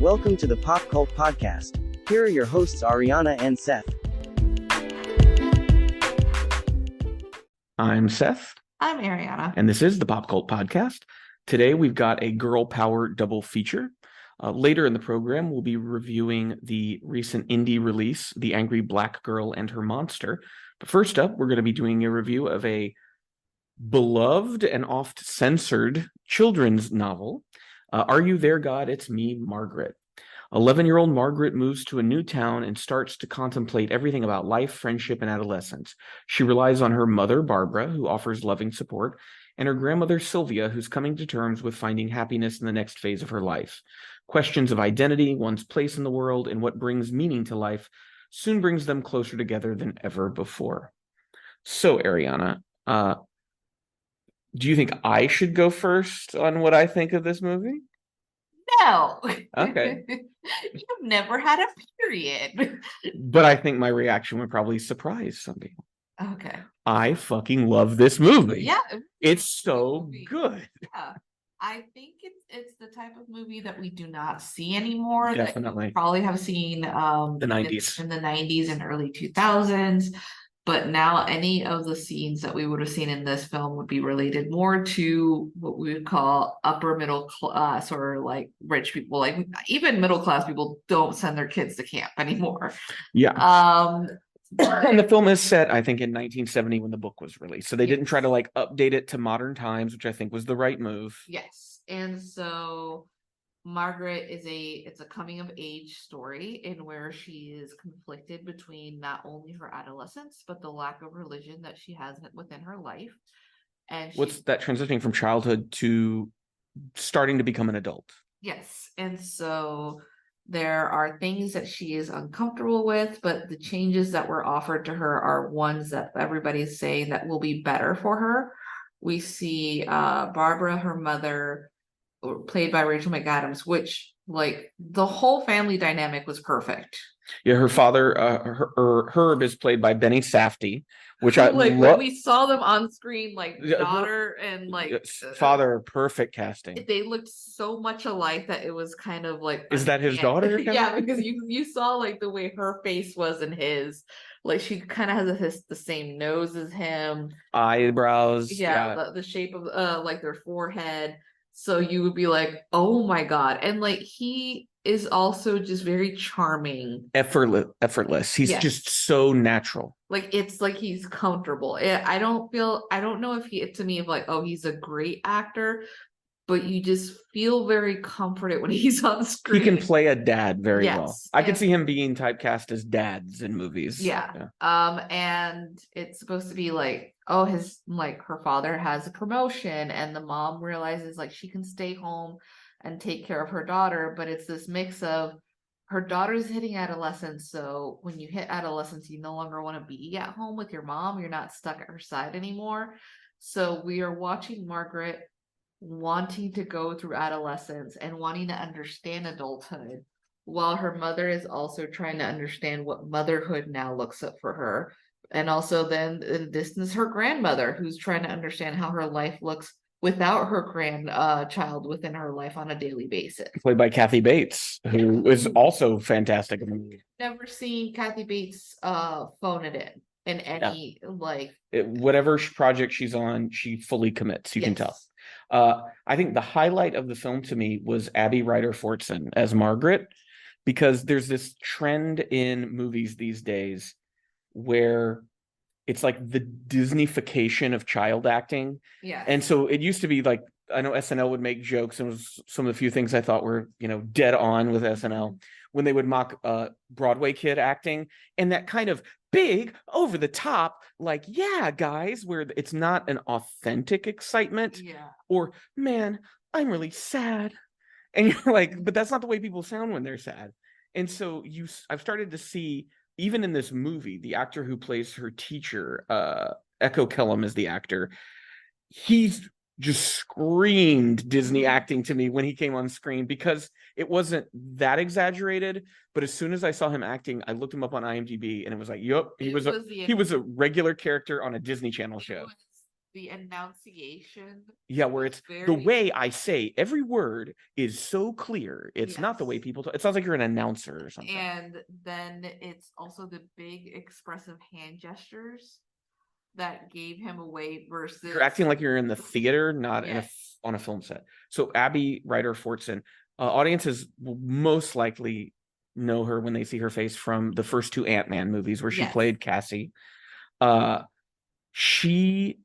Welcome to the Pop Cult Podcast. Here are your hosts, Ariana and Seth. I'm Seth. I'm Ariana. And this is the Pop Cult Podcast. Today we've got a girl power double feature. Later in the program, we'll be reviewing the recent indie release, The Angry Black Girl and Her Monster. But first up, we're going to be doing a review of a beloved and oft censored children's novel. Are You There, God? It's Me, Margaret. 11-year-old Margaret moves to a new town and starts to contemplate everything about life, friendship, and adolescence. She relies on her mother, Barbara, who offers loving support, and her grandmother, Sylvia, who's coming to terms with finding happiness in the next phase of her life. Questions of identity, one's place in the world, and what brings meaning to life soon brings them closer together than ever before. So, Ariana, do you think I should go first on what I think of this movie? No. Okay. You've never had a period. But I think my reaction would probably surprise some people. Okay. I fucking love this movie. Yeah. It's so good. Yeah. I think it's the type of movie that we do not see anymore. Definitely. That you probably have seen The 90s. in the 90s and early 2000s. But now any of the scenes that we would have seen in this film would be related more to what we would call upper middle class or like rich people. Like even middle class people don't send their kids to camp anymore. Yeah. And the But film is set, I think, in 1970 when the book was released. So they didn't try to yes. like update it to modern times, which I think was the right move. Yes. And so Margaret it's a coming of age story in where she is conflicted between not only her adolescence, but the lack of religion that she has within her life. And What's that transitioning from childhood to starting to become an adult? yes. And so there are things that she is uncomfortable with, but the changes that were offered to her are ones that everybody's saying that will be better for her. We see Barbara, her mother, played by Rachel McAdams, which like the whole family dynamic was perfect. Yeah, her father, Herb, is played by Benny Safdie, which I like when we saw them on screen, like daughter and like father, perfect casting. They looked so much alike that it was kind of like, is that his daughter? Yeah, because you saw like the way her face was and his, like she kind of has the same nose as him, eyebrows, the shape of like their forehead. So you would be like, oh my God. And like he is also just very charming. Effortless. He's just so natural. Like it's like he's comfortable. I don't know if to me of like, oh, he's a great actor, but you just feel very comforted when he's on screen. He can play a dad very well. I could see him being typecast as dads in movies. Yeah. And it's supposed to be like, oh, her father has a promotion and the mom realizes like she can stay home and take care of her daughter, but it's this mix of her daughter's hitting adolescence. So when you hit adolescence, you no longer want to be at home with your mom. You're not stuck at her side anymore. So we are watching Margaret wanting to go through adolescence and wanting to understand adulthood, while her mother is also trying to understand what motherhood now looks up for her. And also then in the distance, her grandmother, who's trying to understand how her life looks without her grandchild within her life on a daily basis. Played by Kathy Bates, who is also fantastic. Never seen Kathy Bates phone it in any whatever project she's on, she fully commits. You can tell. I think the highlight of the film to me was Abby Ryder-Fortson as Margaret, because there's this trend in movies these days where it's like the Disneyfication of child acting. Yeah. And so it used to be like, I know SNL would make jokes, and it was some of the few things I thought were, dead on with SNL, when they would mock Broadway kid acting, and that kind of big, over the top, like, yeah, guys, where it's not an authentic excitement. Yeah. Or, man, I'm really sad. And you're like, but that's not the way people sound when they're sad. And so I've started to see, even in this movie, the actor who plays her teacher, Echo Kellum is the actor. He's just screamed Disney acting to me when he came on screen, because it wasn't that exaggerated. But as soon as I saw him acting, I looked him up on IMDb, and it was like, yep, he was a regular character on a Disney Channel show. the enunciation. Yeah, where is it's the very way I say every word is so clear. It's not the way Yes. people talk. It sounds like you're an announcer or something. And then it's also the big expressive hand gestures that gave him away versus You're acting like you're in the theater, not in Yes. on a film set. So Abby Ryder Fortson, audiences will most likely know her when they see her face from the first two Ant-Man movies where she Yes. played Cassie. She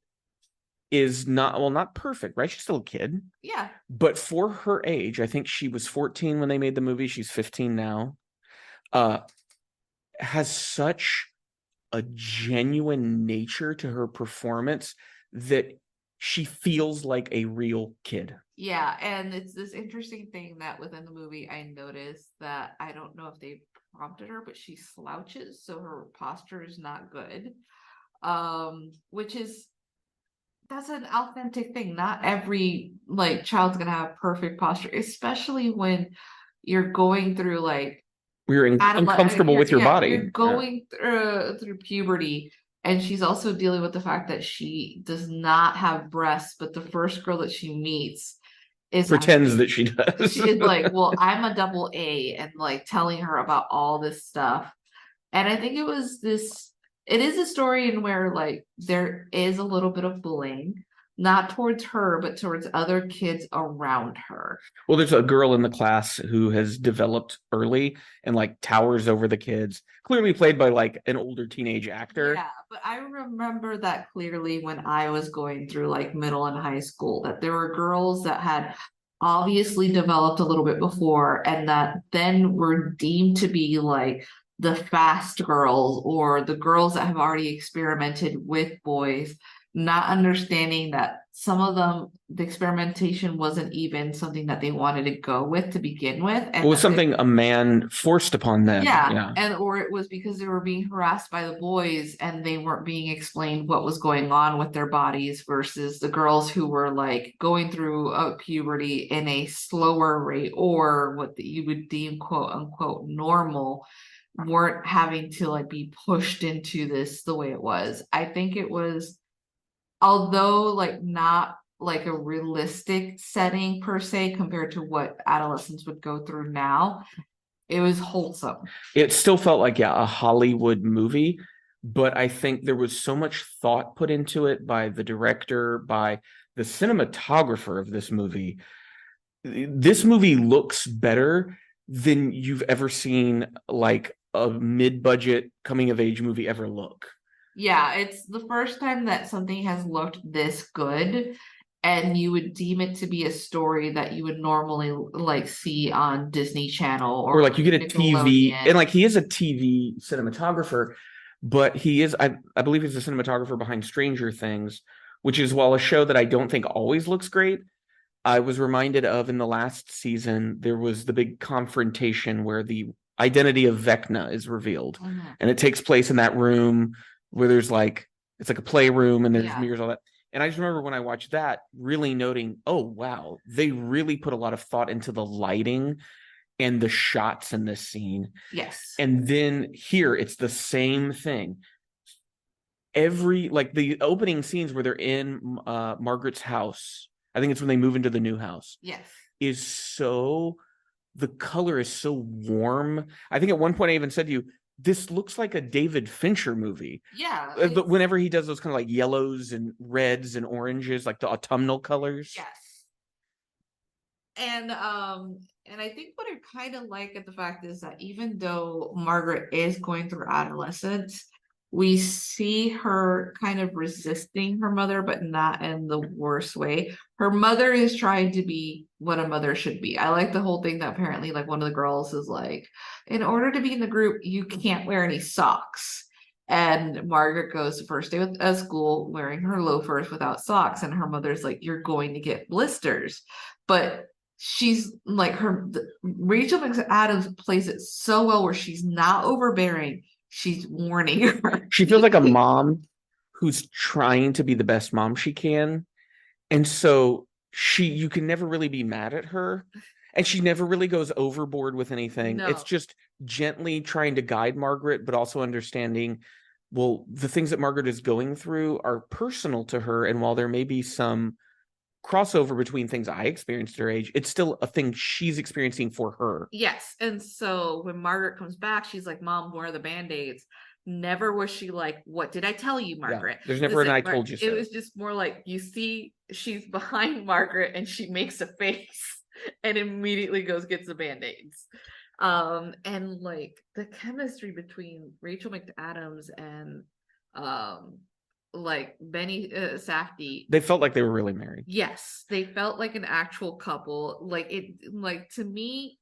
is not perfect, right? She's still a kid. Yeah. But for her age, I think she was 14 when they made the movie. She's 15 now. Has such a genuine nature to her performance that she feels like a real kid. Yeah, and it's this interesting thing that within the movie I noticed that I don't know if they prompted her, but she slouches, so her posture is not good. Which is that's an authentic thing. Not every like child's gonna have perfect posture, especially when you're going through like We're uncomfortable with your you're body. going through puberty, and she's also dealing with the fact that she does not have breasts, but the first girl that she meets is Pretends that she does. she is like, well, I'm a double A, and like telling her about all this stuff. And I think it is a story in where like there is a little bit of bullying, not towards her, but towards other kids around her. Well, there's a girl in the class who has developed early and like towers over the kids, clearly played by like an older teenage actor. Yeah, but I remember that clearly when I was going through like middle and high school, that there were girls that had obviously developed a little bit before and that then were deemed to be like the fast girls or the girls that have already experimented with boys, not understanding that some of them, the experimentation wasn't even something that they wanted to go with to begin with. And It was something a man forced upon them. yeah, and or it was because they were being harassed by the boys and they weren't being explained what was going on with their bodies versus the girls who were like going through a puberty in a slower rate or what you would deem quote unquote normal, weren't having to like be pushed into this the way it was. I think it was, although like not like a realistic setting per se compared to what adolescents would go through now, it was wholesome. It still felt like, yeah, a Hollywood movie, but I think there was so much thought put into it by the director, by the cinematographer of this movie. This movie looks better than you've ever seen like a mid-budget coming of age movie ever look. Yeah, it's the first time that something has looked this good, and you would deem it to be a story that you would normally like see on Disney Channel Or like you get a TV, Nickelodeon. and like he is a TV cinematographer, but he is, I believe he's a cinematographer behind Stranger Things, which is, while a show that I don't think always looks great, I was reminded of in the last season, there was the big confrontation where the identity of Vecna is revealed. Mhm. And it takes place in that room where there's like, it's like a playroom and there's Yeah. mirrors, all that. And I just remember when I watched that, really noting, oh, wow, they really put a lot of thought into the lighting and the shots in this scene. Yes. And then here, it's the same thing. Every, like the opening scenes where they're in Margaret's house, I think it's when they move into the new house, Yes. is so, the color is so warm. I think at one point I even said to you, this looks like a David Fincher movie. Yeah. But whenever he does those kind of like yellows and reds and oranges, like the autumnal colors. Yes. And I think what I kind of like at the fact is that even though Margaret is going through adolescence, we see her kind of resisting her mother, but not in the worst way. Her mother is trying to be what a mother should be. I like the whole thing that apparently, like, one of the girls is like, in order to be in the group, you can't wear any socks. And Margaret goes to first day of school wearing her loafers without socks, and her mother's like, "You're going to get blisters." But she's like, Rachel McAdams plays it so well where she's not overbearing. She's warning her. She feels like a mom who's trying to be the best mom she can. And so you can never really be mad at her. And she never really goes overboard with anything. No. It's just gently trying to guide Margaret, but also understanding well, the things that Margaret is going through are personal to her, and while there may be some crossover between things I experienced at her age, it's still a thing she's experiencing for her. Yes. And so when Margaret comes back, she's like, Mom, where are the band-aids? Never was she like, what did I tell you, Margaret? There's never an I told you so. It was just more like, you see she's behind Margaret and she makes a face and immediately goes gets the band-aids. And like the chemistry between Rachel McAdams and like Benny Safdie, they felt like they were really married. Yes, they felt like an actual couple. Like it, like to me,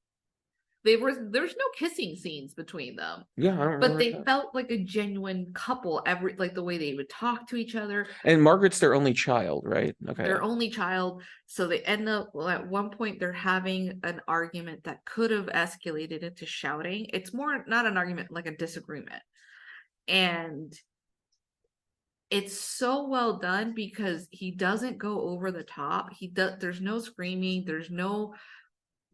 there's no kissing scenes between them. Yeah, I don't but they that. Felt like a genuine couple. Like the way they would talk to each other. And Margaret's their only child, right? Okay, their only child. So they end up, well, at one point they're having an argument that could have escalated into shouting. It's more not an argument, like a disagreement, and it's so well done because he doesn't go over the top. There's no screaming, there's no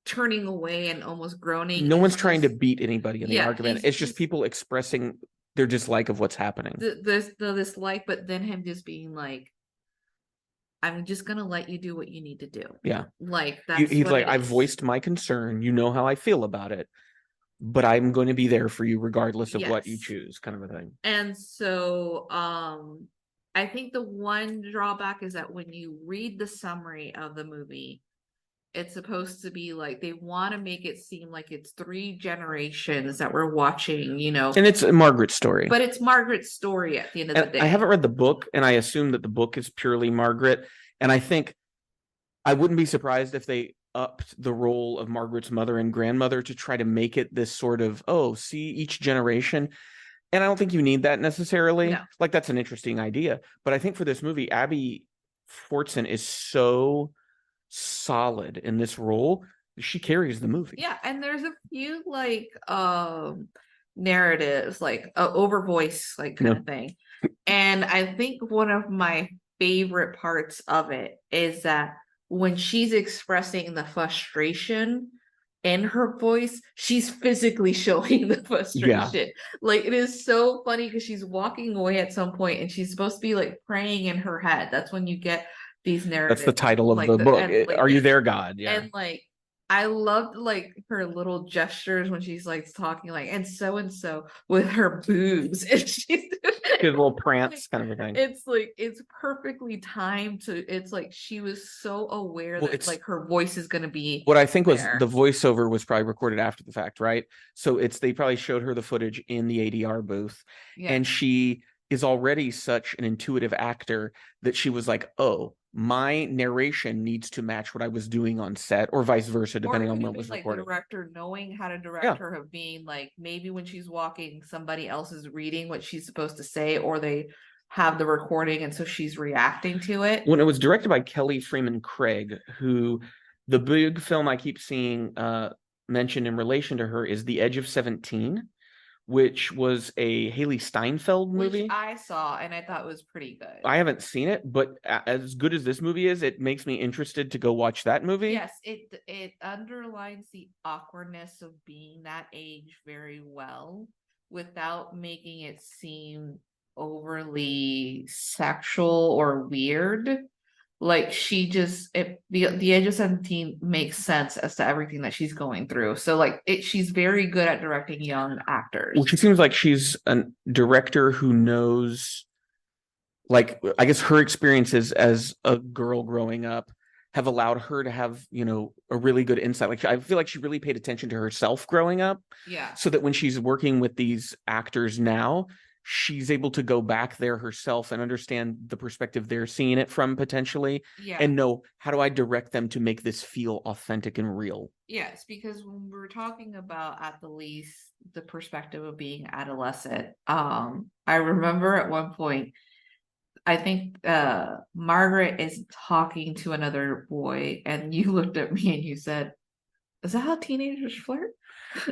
turning away and almost groaning. No one's trying to beat anybody in the argument. It's just people expressing their dislike of what's happening. The dislike, but then him just being like, I'm just gonna let you do what you need to do. Yeah. Like that's he's like, I've voiced my concern, you know how I feel about it, but I'm going to be there for you regardless of what you choose, kind of a thing. And so I think the one drawback is that when you read the summary of the movie, it's supposed to be like they want to make it seem like it's 3 generations that we're watching, you know. And it's Margaret's story. But it's Margaret's story at the end of the day. I haven't read the book, and I assume that the book is purely Margaret. And I think I wouldn't be surprised if they upped the role of Margaret's mother and grandmother to try to make it this sort of, see each generation. And I don't think you need that necessarily. No. Like, that's an interesting idea. But I think for this movie, Abby Fortson is so solid in this role. She carries the movie. Yeah, and there's a few like narratives, like over voice, like kind of thing. And I think one of my favorite parts of it is that when she's expressing the frustration in her voice, she's physically showing the frustration. Yeah. Like it is so funny because she's walking away at some point and she's supposed to be like praying in her head. That's when you get these narratives. That's the title of like the book. And, like, are you there, God? Yeah. And like I loved like her little gestures when she's like talking like and so with her boobs and she's a little prance kind of a thing. It's like it's perfectly timed to. It's like she was so aware that like her voice is going to be. What I think was the voiceover was probably recorded after the fact, right? So they probably showed her the footage in the ADR booth, and she is already such an intuitive actor that she was like, oh, my narration needs to match what I was doing on set, or vice versa, depending on what was recorded. The director knowing how to direct her, of being like, maybe when she's walking, somebody else is reading what she's supposed to say, or they have the recording, and so she's reacting to it. When it was directed by Kelly Freeman Craig, who the big film I keep seeing mentioned in relation to her is The Edge of 17. Which was a Haley Steinfeld movie. Which I saw and I thought was pretty good. I haven't seen it, but as good as this movie is, it makes me interested to go watch that movie. Yes, it underlines the awkwardness of being that age very well without making it seem overly sexual or weird. Like she just the Edge of 17 makes sense as to everything that she's going through. So like she's very good at directing young actors. Well, she seems like she's a director who knows, like, I guess her experiences as a girl growing up have allowed her to have, a really good insight. Like I feel like she really paid attention to herself growing up. Yeah. So that when she's working with these actors now, she's able to go back there herself and understand the perspective they're seeing it from potentially, and know, how do I direct them to make this feel authentic and real? Yes, because when we're talking about, at the least, the perspective of being adolescent, I remember at one point, I think Margaret is talking to another boy, and you looked at me and you said, is that how teenagers flirt?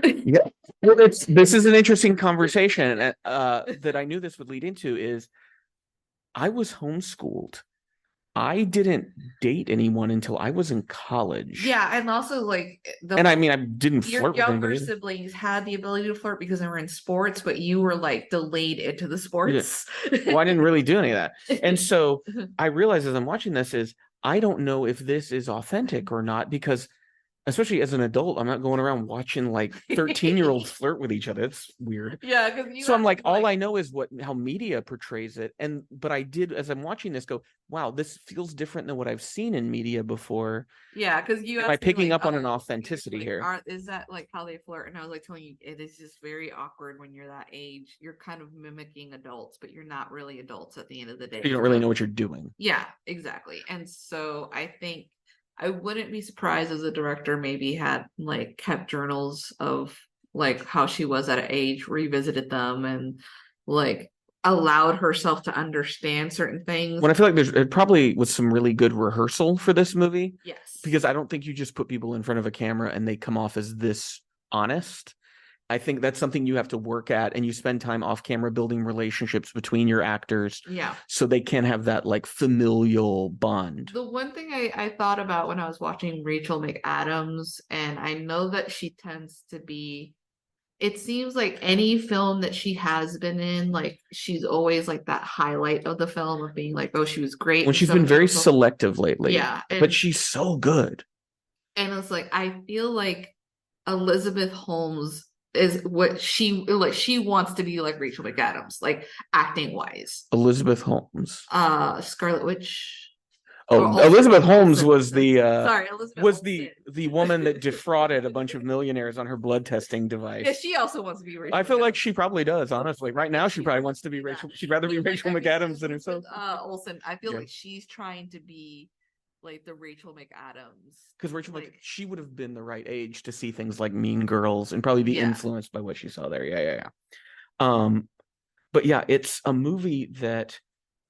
Yeah. Well, this is an interesting conversation that I knew this would lead into. Is I was homeschooled. I didn't date anyone until I was in college. Yeah, and also like And I mean, I didn't your flirt with younger anybody. siblings had the ability to flirt because they were in sports, but you were like delayed into the sports. Well, I didn't really do any of that. And so I realized as I'm watching this is I don't know if this is authentic or not, because especially as an adult, I'm not going around watching like 13-year-olds flirt with each other. It's weird. Yeah, because So I'm like, all I know is how media portrays it. But I did, as I'm watching this, go, wow, this feels different than what I've seen in media before. Yeah, because you am I asked me, picking like, up on an "Oh, authenticity like, here? is that like how they flirt?" And I was like telling you, it is just very awkward when you're that age. You're kind of mimicking adults, but you're not really adults at the end of the day. You don't really know what you're doing. Yeah, exactly. And so I think I wouldn't be surprised if the director maybe had like kept journals of like how she was at an age, revisited them, and like allowed herself to understand certain things. When I feel like it probably was some really good rehearsal for this movie. Yes. Because I don't think you just put people in front of a camera and they come off as this honest. I think that's something you have to work at, and you spend time off camera building relationships between your actors. Yeah. So they can have that like familial bond. The one thing I thought about when I was watching Rachel McAdams, and I know that she tends to be, it seems like any film that she has been in, like she's always like that highlight of the film of being like, oh, she was great. When she's been very selective lately. Yeah. But she's so good. And it's like, I feel like Elizabeth Holmes is what she wants to be like Rachel McAdams, like acting wise. Elizabeth Holmes. Scarlet Witch. Oh, Elizabeth Holmes was the the woman that defrauded a bunch of millionaires on her blood testing device. Yeah, she also wants to be Rachel. I feel like she probably does, honestly. Right now, she probably wants to be Rachel. She'd rather be Rachel McAdams than herself. Olsen. I feel like she's trying to be like the Rachel McAdams. Because Rachel, she would have been the right age to see things like Mean Girls and probably be influenced by what she saw there. Yeah. But yeah, it's a movie that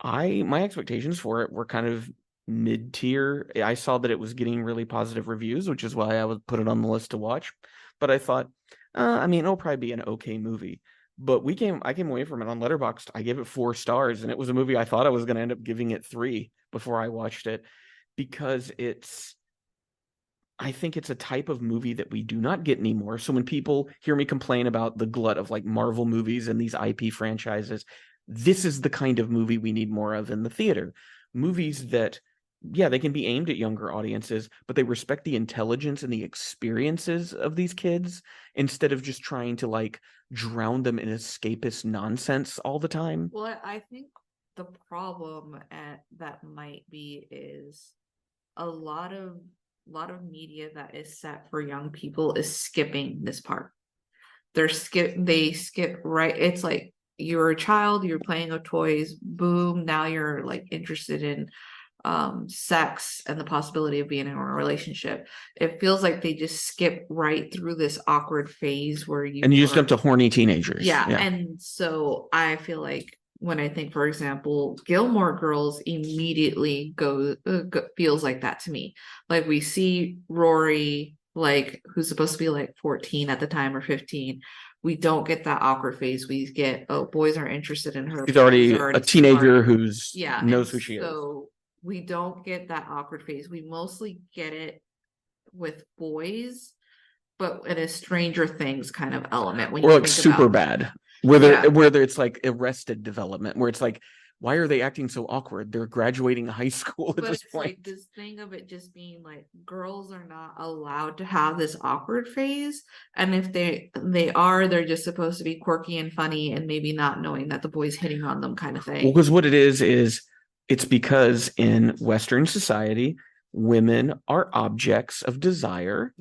my expectations for it were kind of mid-tier. I saw that it was getting really positive reviews, which is why I would put it on the list to watch. But I thought, I mean, it'll probably be an okay movie. But I came away from it on Letterboxd. I gave it 4 stars, and it was a movie I thought I was going to end up giving it 3 before I watched it, because I think it's a type of movie that we do not get anymore. So when people hear me complain about the glut of like Marvel movies and these IP franchises, this is the kind of movie we need more of in the theater. Movies that, yeah, they can be aimed at younger audiences, but they respect the intelligence and the experiences of these kids instead of just trying to like drown them in escapist nonsense all the time. Well, I think the problem that might be is a lot of media that is set for young people is skipping this part. They skip right. It's like you're a child, you're playing with toys, boom, now you're like interested in sex and the possibility of being in a relationship. It feels like they just skip right through this awkward phase where you just jump to horny teenagers. Yeah. And so I feel like when I think, for example, Gilmore Girls immediately feels like that to me. Like we see Rory, like who's supposed to be like 14 at the time or 15. We don't get that awkward phase. We get, oh, boys are interested in her. She's already a teenager who's knows who she is. So we don't get that awkward phase. We mostly get it with boys, but in a Stranger Things kind of element. When or like super bad. Whether it's like Arrested Development, where it's like, why are they acting so awkward? They're graduating high school at this point. Like this thing of it just being like girls are not allowed to have this awkward phase, and if they are, they're just supposed to be quirky and funny, and maybe not knowing that the boy's hitting on them, kind of thing. Well, because what it is it's because in Western society, women are objects of desire,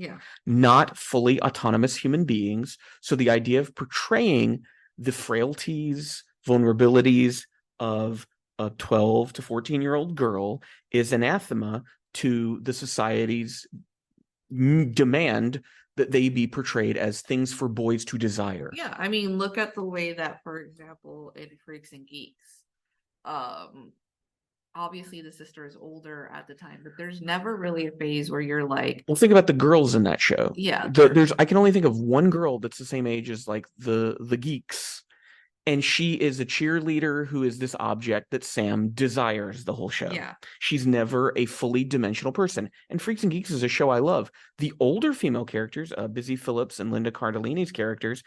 not fully autonomous human beings. So the idea of portraying the frailties, vulnerabilities of a 12 to 14-year-old girl is anathema to the society's demand that they be portrayed as things for boys to desire. Yeah, I mean, look at the way that, for example, in Freaks and Geeks, obviously the sister is older at the time, but there's never really a phase where you're like, well, think about the girls in that show. Yeah, I can only think of one girl that's the same age as like the geeks, And she is a cheerleader who is this object that Sam desires the whole show. Yeah. She's never a fully dimensional person. And Freaks and Geeks is a show I love. The older female characters, Busy Phillips and Linda Cardellini's characters,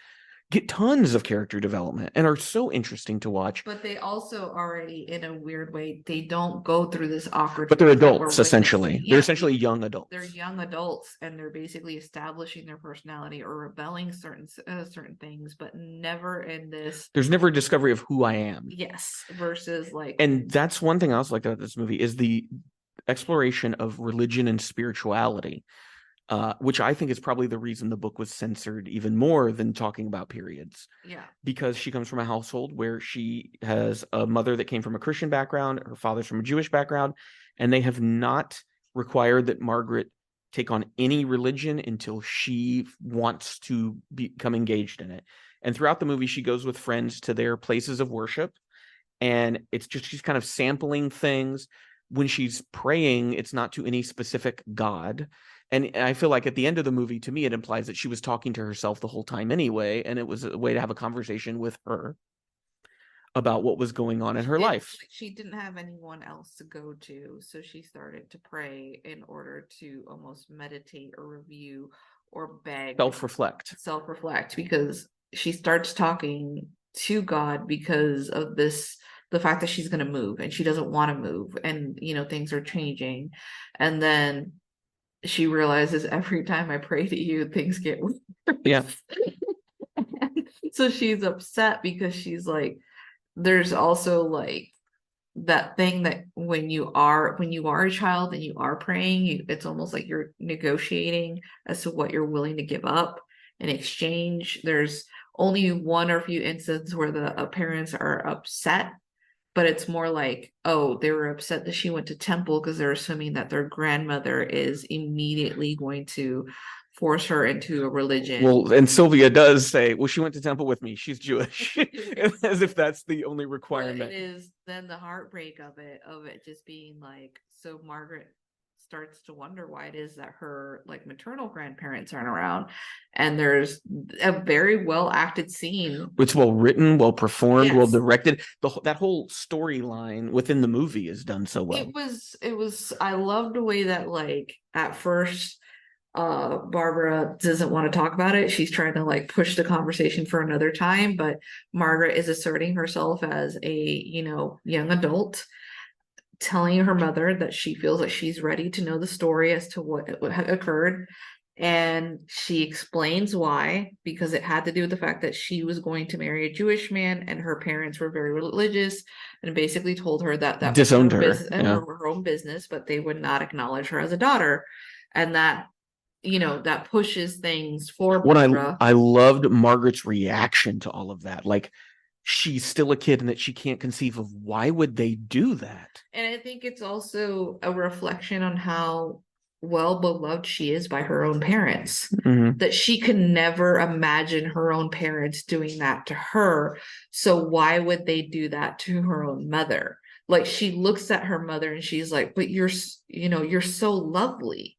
get tons of character development and are so interesting to watch. But they also already, in a weird way, they don't go through this awkward. But they're phase that we're adults, essentially. witnessing. They're Yeah, essentially young adults. they're young adults, and they're basically establishing their personality or rebelling certain things, but never in this. There's never a discovery of who I am. Yes, versus like. And that's one thing I also like about this movie is the exploration of religion and spirituality. Which I think is probably the reason the book was censored even more than talking about periods. Yeah. Because she comes from a household where she has a mother that came from a Christian background, her father's from a Jewish background, and they have not required that Margaret take on any religion until she wants to become engaged in it. And throughout the movie, she goes with friends to their places of worship, and it's just she's kind of sampling things. When she's praying, it's not to any specific god. And I feel like at the end of the movie, to me, it implies that she was talking to herself the whole time anyway, and it was a way to have a conversation with her about what was going on in her life. She didn't have anyone else to go to, so she started to pray in order to almost meditate or review or beg. Self-reflect, because she starts talking to God because of the fact that she's going to move, and she doesn't want to move, and things are changing. And then she realizes every time I pray to you, things get worse. Yeah. So she's upset because she's like, there's also like that thing that when you are a child and you are praying, it's almost like you're negotiating as to what you're willing to give up in exchange. There's only one or a few instances where the parents are upset, but it's more like, oh, they were upset that she went to temple because they're assuming that their grandmother is immediately going to force her into a religion. Well, and Sylvia does say, well, she went to temple with me. She's Jewish. As if that's the only requirement. But it is then the heartbreak of it just being like, so Margaret starts to wonder why it is that her like maternal grandparents aren't around, and there's a very well acted scene. It's well written, well performed, yes. Well directed. That whole storyline within the movie is done so well. It was I love the way that like at first Barbara doesn't want to talk about it. She's trying to like push the conversation for another time, but Margaret is asserting herself as a young adult, telling her mother that she feels like she's ready to know the story as to what occurred. And she explains why, because it had to do with the fact that she was going to marry a Jewish man and her parents were very religious, and basically told her that disowned was her, her own business, but they would not acknowledge her as a daughter. And that that pushes things for Barbara. I loved Margaret's reaction to all of that. Like, she's still a kid and that she can't conceive of why would they do that. And I think it's also a reflection on how well beloved she is by her own parents, that she can never imagine her own parents doing that to her. So why would they do that to her own mother? Like, she looks at her mother and she's like, but you're so lovely.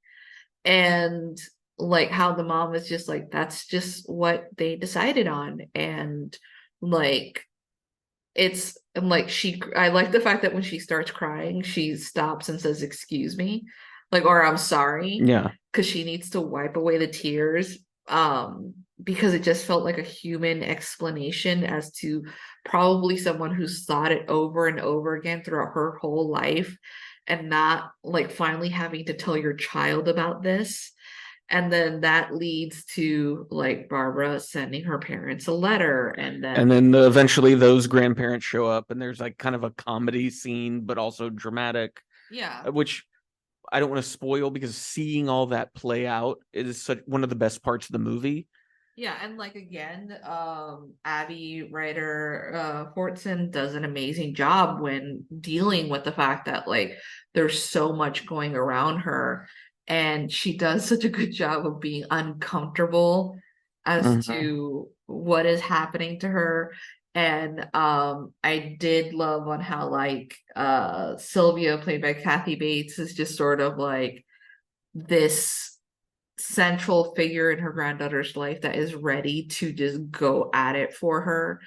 And like how the mom is just like, that's just what they decided on. And like, it's like I like the fact that when she starts crying, she stops and says, excuse me, like, or I'm sorry. Yeah. Because she needs to wipe away the tears. Because it just felt like a human explanation as to probably someone who's thought it over and over again throughout her whole life, and not like finally having to tell your child about this. And then that leads to like Barbara sending her parents a letter, and then eventually those grandparents show up, and there's like kind of a comedy scene, but also dramatic. Yeah. Which I don't want to spoil, because seeing all that play out is one of the best parts of the movie. Yeah, and like again, Abby writer Fortson does an amazing job when dealing with the fact that like there's so much going around her, and she does such a good job of being uncomfortable as to what is happening to her. And I did love on how like Sylvia, played by Kathy Bates, is just sort of like this central figure in her granddaughter's life that is ready to just go at it for her.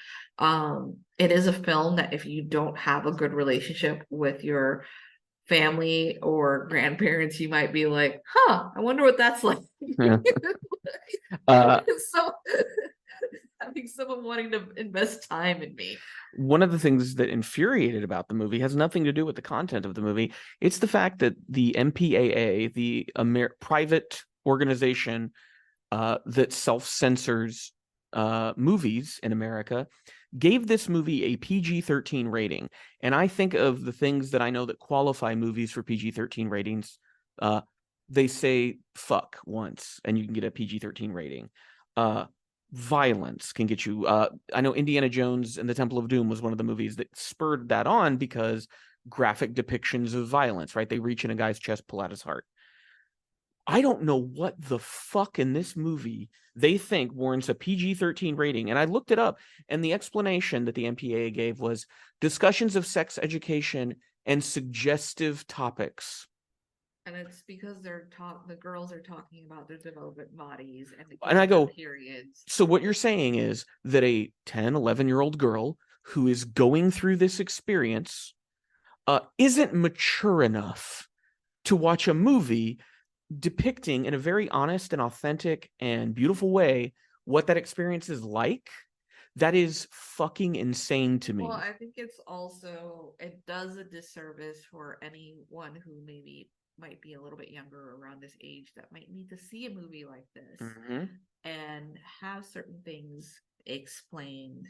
It is a film that if you don't have a good relationship with your family or grandparents, you might be like, huh, I wonder what that's like. Yeah. Uh, So having someone wanting to invest time in me. One of the things that infuriated about the movie has nothing to do with the content of the movie. It's the fact that the MPAA, the private organization that self-censors movies in America, gave this movie a PG-13 rating. And I think of the things that I know that qualify movies for PG-13 ratings. They say fuck once and you can get a PG-13 rating. Violence can get you. I know Indiana Jones and the Temple of Doom was one of the movies that spurred that on because graphic depictions of violence, right? They reach in a guy's chest, pull out his heart. I don't know what the fuck in this movie they think warrants a PG-13 rating. And I looked it up, and the explanation that the MPAA gave was discussions of sex education and suggestive topics. And it's because the girls are talking about their development bodies And I go, periods. So what you're saying is that a 10, 11-year-old girl who is going through this experience isn't mature enough to watch a movie depicting in a very honest and authentic and beautiful way what that experience is like. That is fucking insane to me. Well, I think it does a disservice for anyone who maybe might be a little bit younger around this age that might need to see a movie like this and have certain things explained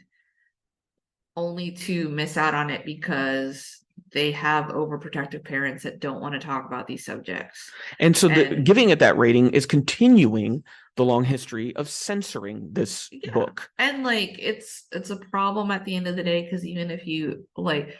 only to miss out on it because they have overprotective parents that don't want to talk about these subjects. And so giving it that rating is continuing the long history of censoring this book. And like it's a problem at the end of the day, because even if you like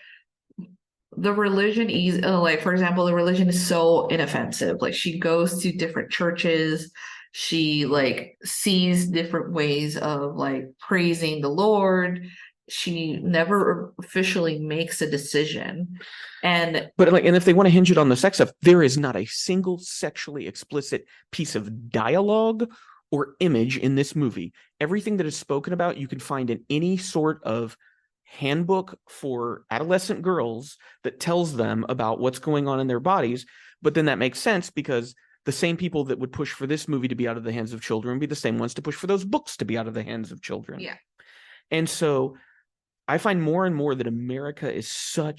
the religion is like, for example, the religion is so inoffensive. Like she goes to different churches, she like sees different ways of like praising the Lord. She never officially makes a decision. But if they want to hinge it on the sex stuff, there is not a single sexually explicit piece of dialogue or image in this movie. Everything that is spoken about, you can find in any sort of handbook for adolescent girls that tells them about what's going on in their bodies. But then that makes sense because the same people that would push for this movie to be out of the hands of children would be the same ones to push for those books to be out of the hands of children. Yeah. And so I find more and more that America is so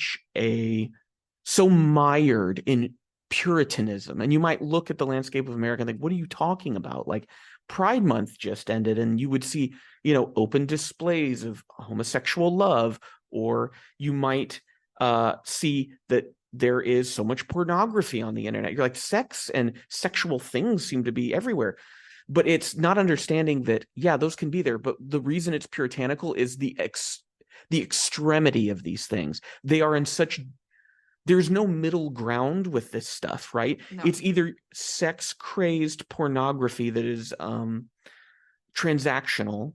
mired in Puritanism. And you might look at the landscape of America and think, what are you talking about? Like Pride Month just ended and you would see, open displays of homosexual love, or you might see that there is so much pornography on the internet. You're like, sex and sexual things seem to be everywhere. But it's not understanding that, yeah, those can be there. But the reason it's puritanical is the extremity of these things. They are in there's no middle ground with this stuff, right? No. It's either sex crazed pornography that is transactional,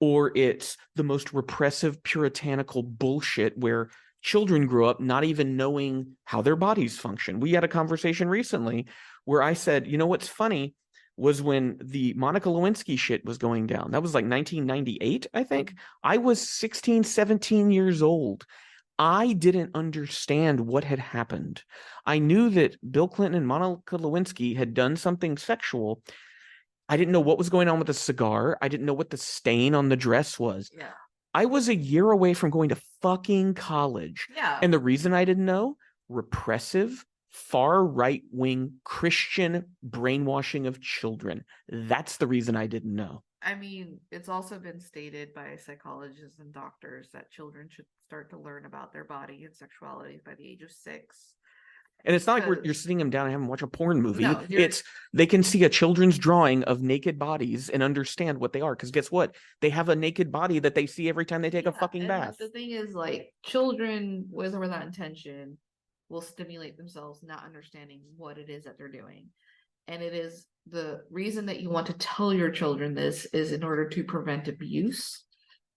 or it's the most repressive puritanical bullshit where children grow up not even knowing how their bodies function. We had a conversation recently where I said, what's funny was when the Monica Lewinsky shit was going down. That was like 1998, I think. I was 16, 17 years old. I didn't understand what had happened. I knew that Bill Clinton and Monica Lewinsky had done something sexual. I didn't know what was going on with the cigar. I didn't know what the stain on the dress was. Yeah. I was a year away from going to fucking college. Yeah. And the reason I didn't know, repressive, far right-wing Christian brainwashing of children. That's the reason I didn't know. I mean, it's also been stated by psychologists and doctors that children should start to learn about their body and sexuality by the age of 6. And it's not like you're sitting them down and having them watch a porn movie. No, they can see a children's drawing of naked bodies and understand what they are. Because guess what? They have a naked body that they see every time they take a fucking bath. The thing is, like, children, with or without intention, will stimulate themselves not understanding what it is that they're doing. And it is the reason that you want to tell your children this is in order to prevent abuse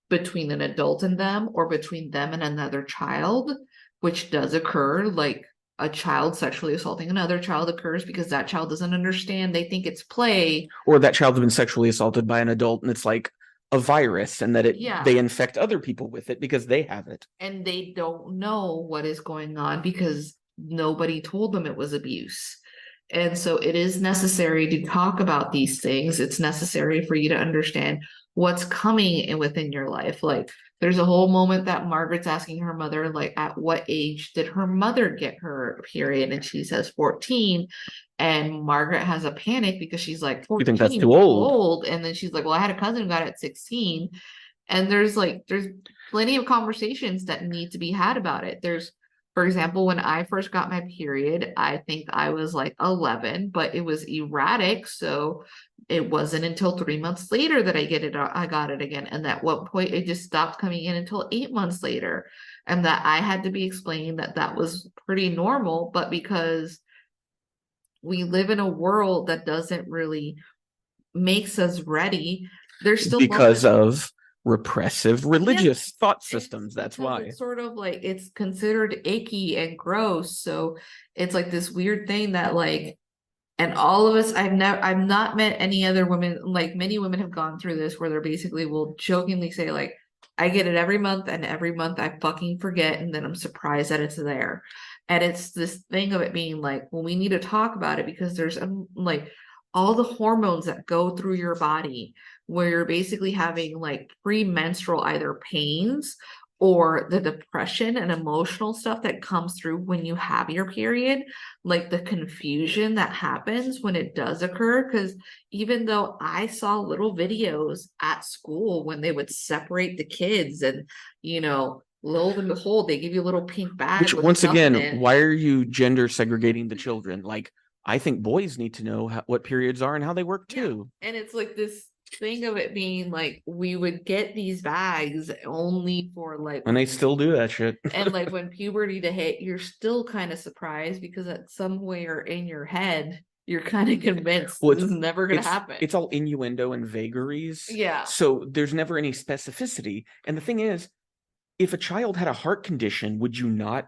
between an adult and them, or between them and another child, which does occur. Like, a child sexually assaulting another child occurs because that child doesn't understand. They think it's play. Or that child's been sexually assaulted by an adult and it's like a virus, and that they infect other people with it because they have it. And they don't know what is going on because nobody told them it was abuse. And so it is necessary to talk about these things. It's necessary for you to understand what's coming in within your life. Like there's a whole moment that Margaret's asking her mother, like, at what age did her mother get her period? And she says 14. And Margaret has a panic because she's like, 14, you think that's too old? And then she's like, well, I had a cousin who got it at 16. And there's plenty of conversations that need to be had about it. There's, for example, when I first got my period, I think I was like 11, but it was erratic. So it wasn't until 3 months later that I got it again. And at what point it just stopped coming in until 8 months later. And that I had to be explained that that was pretty normal, but because we live in a world that doesn't really makes us ready, there's still because of repressive religious thought systems. That's why it's sort of like it's considered icky and gross. So it's like this weird thing that like, and all of us, I've not met any other women, like many women have gone through this where they're basically will jokingly say like, I get it every month and every month I fucking forget and then I'm surprised that it's there. And it's this thing of it being like, well, we need to talk about it because there's like all the hormones that go through your body where you're basically having like premenstrual either pains or the depression and emotional stuff that comes through when you have your period, like the confusion that happens when it does occur. Because even though I saw little videos at school when they would separate the kids and, lo and behold, they give you a little pink bag. Which, once again, why are you gender segregating the children? Like, I think boys need to know what periods are and how they work too. Yeah. And it's like this thing of it being like we would get these bags only for like, and they still do that shit. And like when puberty to hit, you're still kind of surprised because at somewhere in your head you're kind of convinced this is never gonna happen. It's all innuendo and vagaries. Yeah. So there's never any specificity. And the thing is, if a child had a heart condition, would you not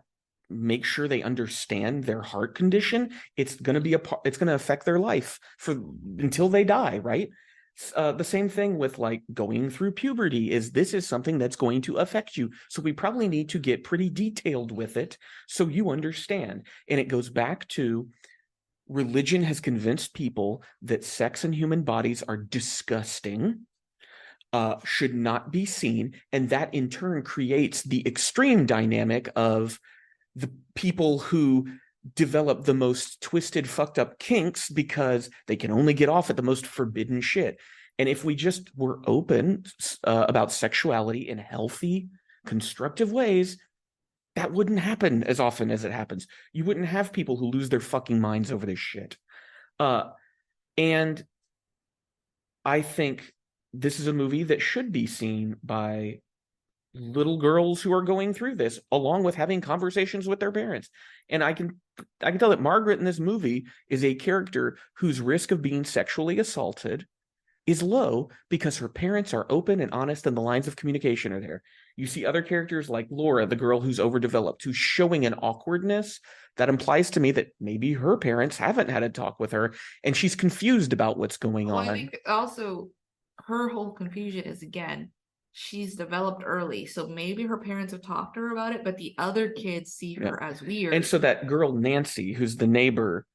make sure they understand their heart condition? It's going to affect their life until they die, right? The same thing with like going through puberty this is something that's going to affect you. So we probably need to get pretty detailed with it so you understand. And it goes back to religion has convinced people that sex and human bodies are disgusting, should not be seen. And that in turn creates the extreme dynamic of the people who develop the most twisted, fucked up kinks because they can only get off at the most forbidden shit. And if we just were open about sexuality in healthy, constructive ways, that wouldn't happen as often as it happens. You wouldn't have people who lose their fucking minds over this shit. And I think this is a movie that should be seen by little girls who are going through this, along with having conversations with their parents. And I can tell that Margaret in this movie is a character whose risk of being sexually assaulted is low because her parents are open and honest and the lines of communication are there. You see other characters like Laura, the girl who's overdeveloped, who's showing an awkwardness that implies to me that maybe her parents haven't had a talk with her and she's confused about what's going on. I think also her whole confusion is, again, she's developed early, so maybe her parents have talked to her about it, but the other kids see her as weird. And so that girl Nancy, who's the neighbor,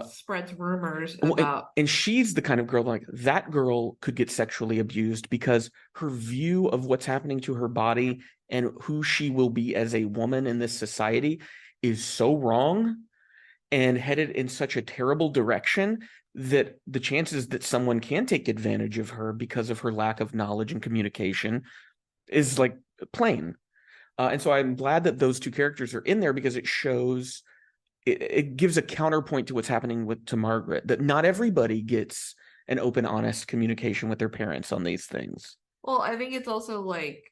spreads rumors about, and she's the kind of girl like that girl could get sexually abused because her view of what's happening to her body and who she will be as a woman in this society is so wrong and headed in such a terrible direction that the chances that someone can take advantage of her because of her lack of knowledge and communication is like plain. And so I'm glad that those two characters are in there because it shows, it gives a counterpoint to what's happening to Margaret, that not everybody gets an open, honest communication with their parents on these things. Well, I think it's also like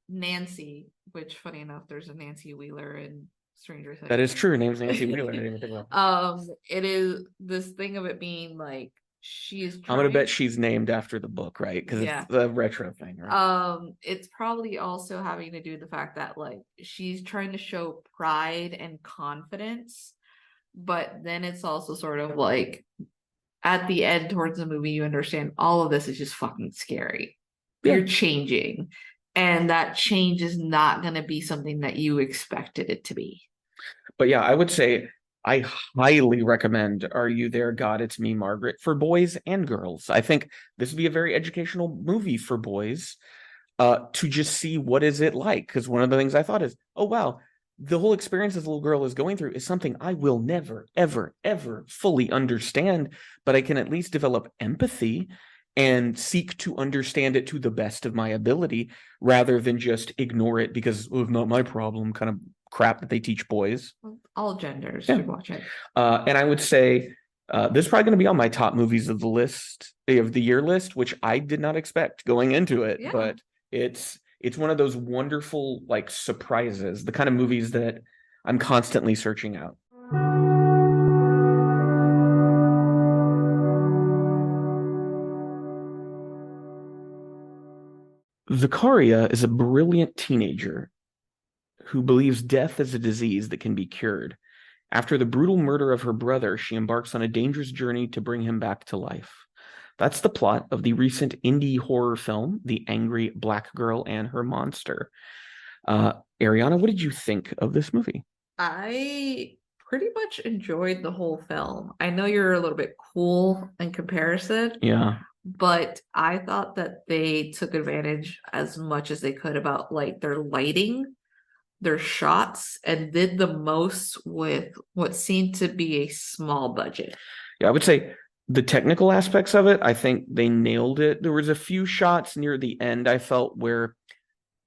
Nancy, which funny enough, there's a Nancy Wheeler in Stranger Things. That is true. Her name's Nancy Wheeler. I didn't even think about. It is this thing of it being like she's I'm gonna trying. bet she's named after the book, right? Because Yeah. it's the retro thing, right? It's probably also having to do with the fact that like she's trying to show pride and confidence, but then it's also sort of like at the end towards the movie, you understand all of this is just fucking scary. Yeah. You're changing, and that change is not going to be something that you expected it to be. But yeah, I would say I highly recommend Are You There, God? It's Me, Margaret for boys and girls. I think this would be a very educational movie for boys to just see what is it like. Because one of the things I thought is, oh, wow, the whole experience this little girl is going through is something I will never, ever, ever fully understand, but I can at least develop empathy and seek to understand it to the best of my ability rather than just ignore it because oh, it's not my problem kind of crap that they teach boys. All genders Yeah. should watch it. And I would say this is probably going to be on my top movies of the list of the year list, which I did not expect going into it, Yeah. but it's one of those wonderful like surprises, the kind of movies that I'm constantly searching out. Vicaria is a brilliant teenager who believes death is a disease that can be cured. After the brutal murder of her brother, she embarks on a dangerous journey to bring him back to life. That's the plot of the recent indie horror film, The Angry Black Girl and Her Monster. Ariana, what did you think of this movie? I pretty much enjoyed the whole film. I know you're a little bit cool in comparison. Yeah. But I thought that they took advantage as much as they could about like their lighting, their shots, and did the most with what seemed to be a small budget. Yeah, I would say the technical aspects of it, I think they nailed it. There was a few shots near the end I felt where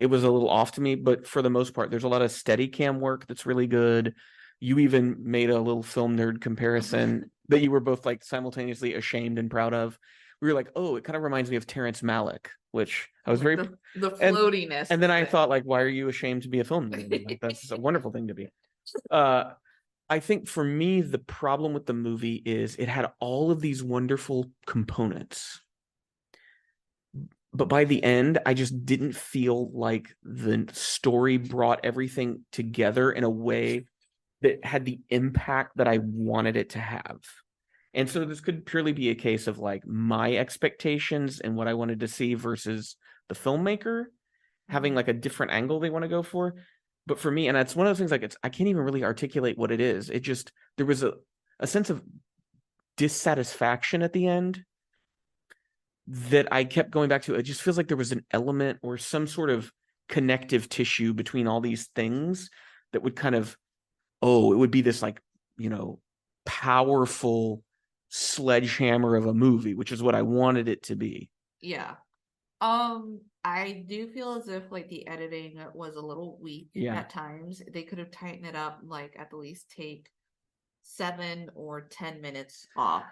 it was a little off to me, but for the most part, there's a lot of steady cam work that's really good. You even made a little film nerd comparison that you were both like simultaneously ashamed and proud of. We were like, oh, it kind of reminds me of Terrence Malick, which I was very the floatiness. And then I thought, like, why are you ashamed to be a film nerd? Like, that's a wonderful thing to be. I think for me, the problem with the movie is it had all of these wonderful components. But by the end, I just didn't feel like the story brought everything together in a way that had the impact that I wanted it to have. And so this could purely be a case of like my expectations and what I wanted to see versus the filmmaker having like a different angle they want to go for. But for me, and that's one of those things like I can't even really articulate what it is. It just, there was a sense of dissatisfaction at the end that I kept going back to. It just feels like there was an element or some sort of connective tissue between all these things that would kind of, it would be this like, powerful sledgehammer of a movie, which is what I wanted it to be. Yeah. I do feel as if like the editing was a little weak at times. They could have tightened it up, like at the least take 7 or 10 minutes off.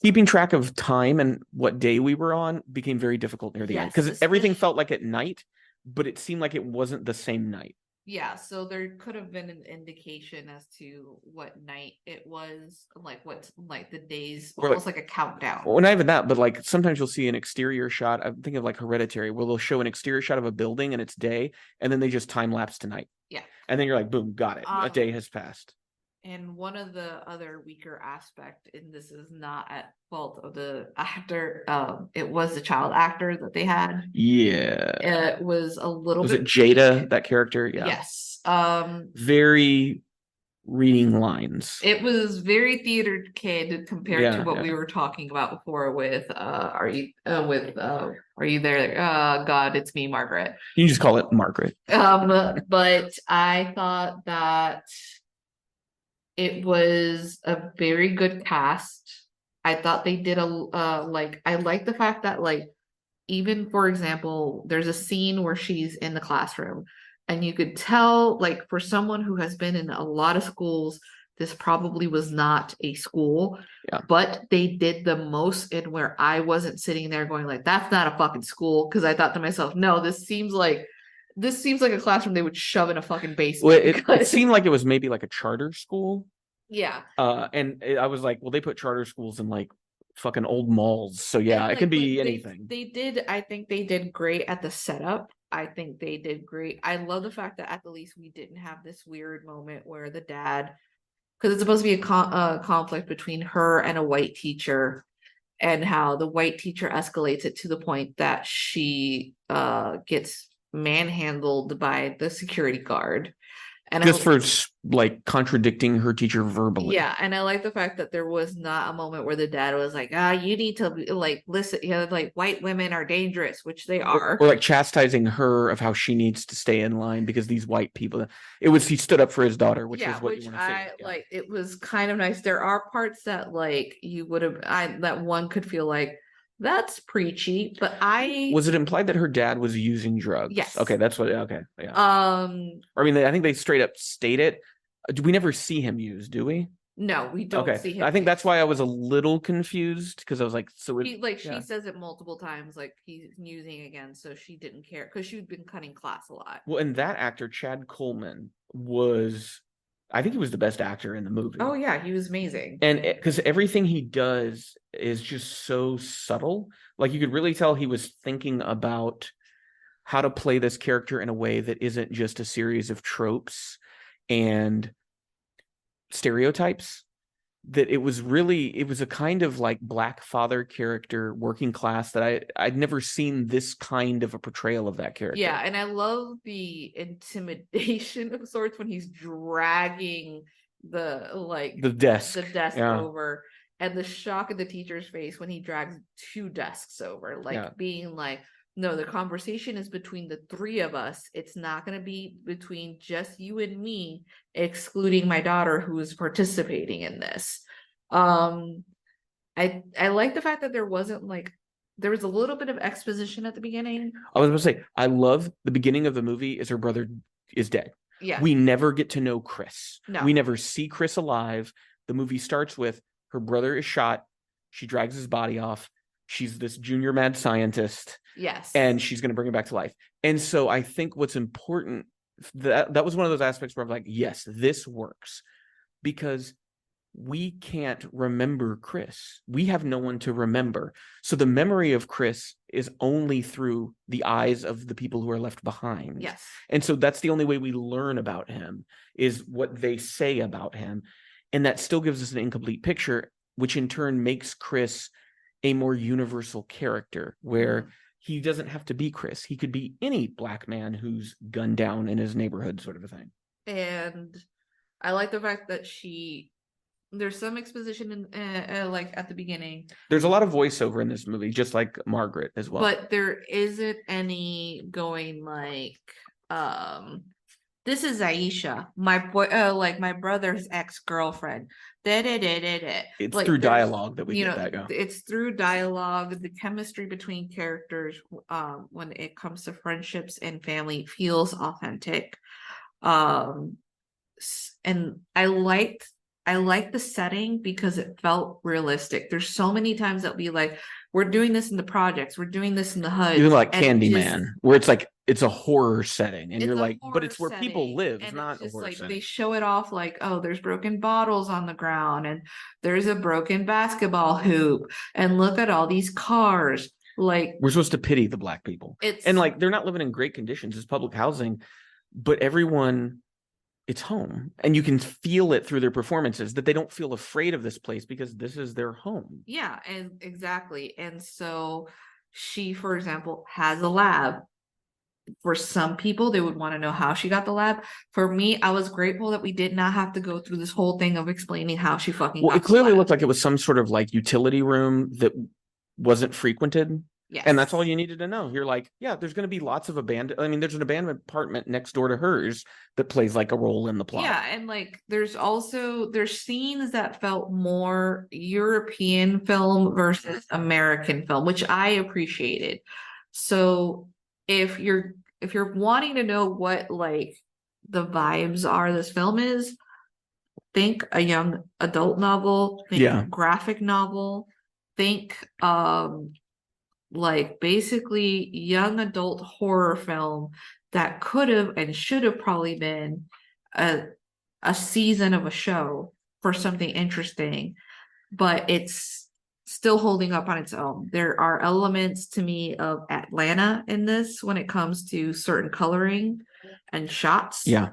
Keeping track of time and what day we were on became very difficult near the end because everything felt like at night, but it seemed like it wasn't the same night. Yeah, so there could have been an indication as to what night it was, like what, like the days, almost like a countdown. Well, not even that, but like sometimes you'll see an exterior shot. I'm thinking of like Hereditary, where they'll show an exterior shot of a building and it's day, and then they just time lapse to night. Yeah, and then you're like, boom, got it. A day has passed. And one of the other weaker aspect, and this is not at fault of the actor, it was the child actor that they had. Yeah. It was a little bit. Was it Jada, that character? Yeah. Yes. Very reading lines. It was very theater kid compared to what we were talking about before with Are You There? God, It's Me, Margaret. You can just call it Margaret. But I thought that it was a very good cast. I thought they did I like the fact that like, even for example, there's a scene where she's in the classroom and you could tell like for someone who has been in a lot of schools, this probably was not a school, but they did the most in where I wasn't sitting there going like, that's not a fucking school. Cause I thought to myself, no, this seems like a classroom they would shove in a fucking basement. Well, it seemed like it was maybe like a charter school. Yeah. And I was like, well, they put charter schools in like fucking old malls. So yeah, And it can like, be but anything. I think they did great at the setup. I think they did great. I love the fact that at the least we didn't have this weird moment where the dad, because it's supposed to be a conflict between her and a white teacher, and how the white teacher escalates it to the point that she gets manhandled by the security guard. And Just for like contradicting her teacher verbally. yeah, and I like the fact that there was not a moment where the dad was like, you need to like listen, like white women are dangerous, which they are. Or like chastising her of how she needs to stay in line because these white people. It was he stood up for his daughter, which is what you want to see. Like. It was kind of nice. There are parts that like you would have, that one could feel like that's preachy, but was it implied that her dad was using drugs? Yes. Okay, that's what. Okay, yeah. I mean, I think they straight up state it. Do we never see him use? Do we? No, we don't see him. I think that's why I was a little confused because I was like, so she says it multiple times, like he's using again, so she didn't care because she'd been cutting class a lot. Well, and that actor, Chad Coleman, I think he was the best actor in the movie. Oh yeah, he was amazing. And because everything he does is just so subtle, like you could really tell he was thinking about how to play this character in a way that isn't just a series of tropes and stereotypes. That it was a kind of like Black father character, working class, that I'd never seen this kind of a portrayal of that character. Yeah, and I love the intimidation of sorts when he's dragging the desk over, and the shock of the teacher's face when he drags 2 desks over, being like, no, the conversation is between the 3 of us. It's not going to be between just you and me, excluding my daughter who is participating in this. I like the fact that there wasn't there was a little bit of exposition at the beginning. I was going to say, I love the beginning of the movie is her brother is dead. Yeah. We never get to know Chris. No. We never see Chris alive. The movie starts with her brother is shot. She drags his body off. She's this junior mad scientist. Yes. And she's going to bring him back to life. And so I think what's important, that was one of those aspects where I'm like, yes, this works. Because we can't remember Chris. We have no one to remember. So the memory of Chris is only through the eyes of the people who are left behind. Yes. And so that's the only way we learn about him, is what they say about him. And that still gives us an incomplete picture, which in turn makes Chris a more universal character, where he doesn't have to be Chris. He could be any Black man who's gunned down in his neighborhood, sort of a thing. And I like the fact that there's some exposition in at the beginning. There's a lot of voiceover in this movie, just like Margaret as well. But there isn't any going this is Aisha, my boy, my brother's ex-girlfriend. It's through dialogue that we get that go. It's through dialogue. The chemistry between characters, when it comes to friendships and family, feels authentic. And I liked the setting because it felt realistic. There's so many times that we we're doing this in the projects, we're doing this in the HUD. Even like Candyman, where it's like it's a horror setting, and you're like, but it's where people live, it's not a horror setting. They show it off oh, there's broken bottles on the ground, and there's a broken basketball hoop, and look at all these cars. We're supposed to pity the Black people, and they're not living in great conditions. It's public housing, but everyone, it's home, and you can feel it through their performances that they don't feel afraid of this place because this is their home. Yeah, and exactly. And so she, for example, has a lab. For some people, they would want to know how she got the lab. For me, I was grateful that we did not have to go through this whole thing of explaining how she fucking got the lab. It clearly looked like it was some sort of utility room that wasn't frequented. Yes. And that's all you needed to know. You're like, yeah, there's going to be lots of there's an abandoned apartment next door to hers that plays a role in the plot. Yeah, and there's scenes that felt more European film versus American film, which I appreciated. So if you're wanting to know what the vibes are this film is, think a young adult novel, think graphic novel, think basically young adult horror film that could have and should have probably been a season of a show for something interesting, but it's still holding up on its own. There are elements to me of Atlanta in this when it comes to certain coloring and shots. Yeah.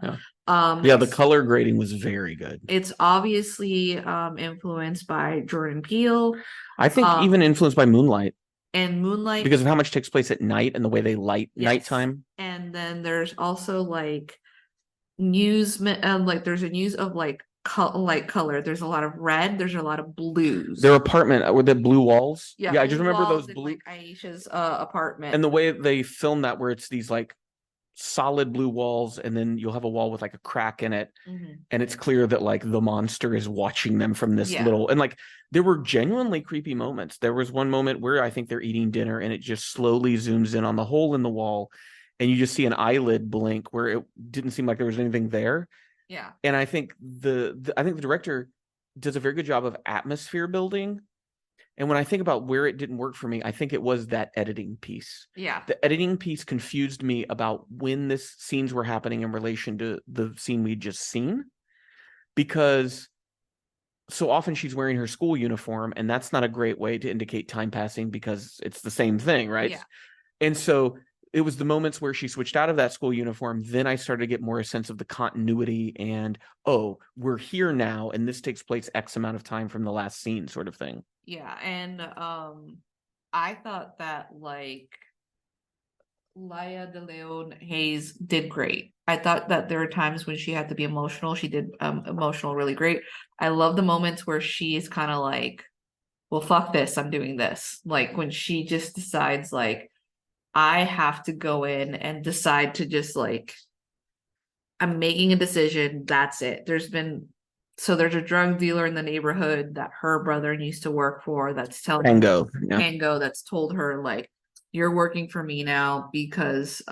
The color grading was very good. It's obviously influenced by Jordan Peele. I think even influenced by Moonlight. And Moonlight, because of how much takes place at night and the way they light nighttime. And then there's also like news, like there's a news of like color. There's a lot of red. There's a lot of blues. Their apartment with the blue walls. Yeah, I just remember those blue. Like Aisha's apartment, and the way they film that, where it's these like solid blue walls, and then you'll have a wall with like a crack in it, and it's clear that like the monster is watching them from this little. And like there were genuinely creepy moments. There was one moment where I think they're eating dinner, and it just slowly zooms in on the hole in the wall, and you just see an eyelid blink where it didn't seem like there was anything there. Yeah. And I think the director does a very good job of atmosphere building. And when I think about where it didn't work for me, I think it was that editing piece. Yeah. The editing piece confused me about when this scenes were happening in relation to the scene we'd just seen. Because so often she's wearing her school uniform, and that's not a great way to indicate time passing because it's the same thing, right? Yeah. And so it was the moments where she switched out of that school uniform. Then I started to get more a sense of the continuity and, oh, we're here now, and this takes place X amount of time from the last scene sort of thing. Yeah. And I thought that like Laia de Leon Hayes did great. I thought that there were times when she had to be emotional. She did emotional really great. I love the moments where she is kind of like, well, fuck this, I'm doing this. Like when she just decides like, I have to go in and decide to just like, I'm making a decision. That's it. There's a drug dealer in the neighborhood that her brother used to work for. That's telling Tango that's told her like, you're working for me now because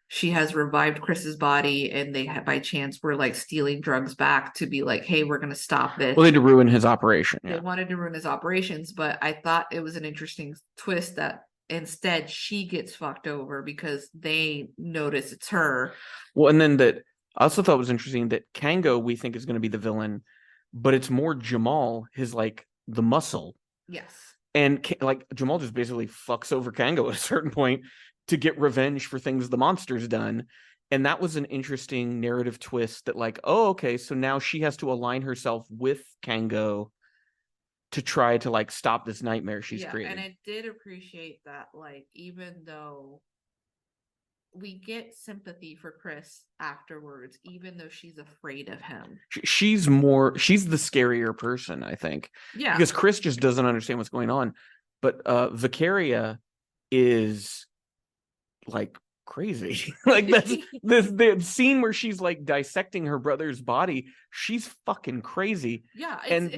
she has revived Chris's body, and they by chance were like stealing drugs back to be like, hey, we're going to stop this. Well, they had to ruin his operation. They wanted to ruin his operations, but I thought it was an interesting twist that instead she gets fucked over because they notice it's her. Well, and then that I also thought was interesting that Kango we think is going to be the villain, but it's more Jamal, his like the muscle. Yes. And like Jamal just basically fucks over Kango at a certain point to get revenge for things the monster's done. And that was an interesting narrative twist that like, oh, okay, so now she has to align herself with Kango to try to like stop this nightmare she's created. And I did appreciate that, like, even though we get sympathy for Chris afterwards, even though she's afraid of him. She's the scarier person, I think. Yeah. Because Chris just doesn't understand what's going on. But Vicaria is like crazy. Like that's the scene where she's like dissecting her brother's body. She's fucking crazy. Yeah, and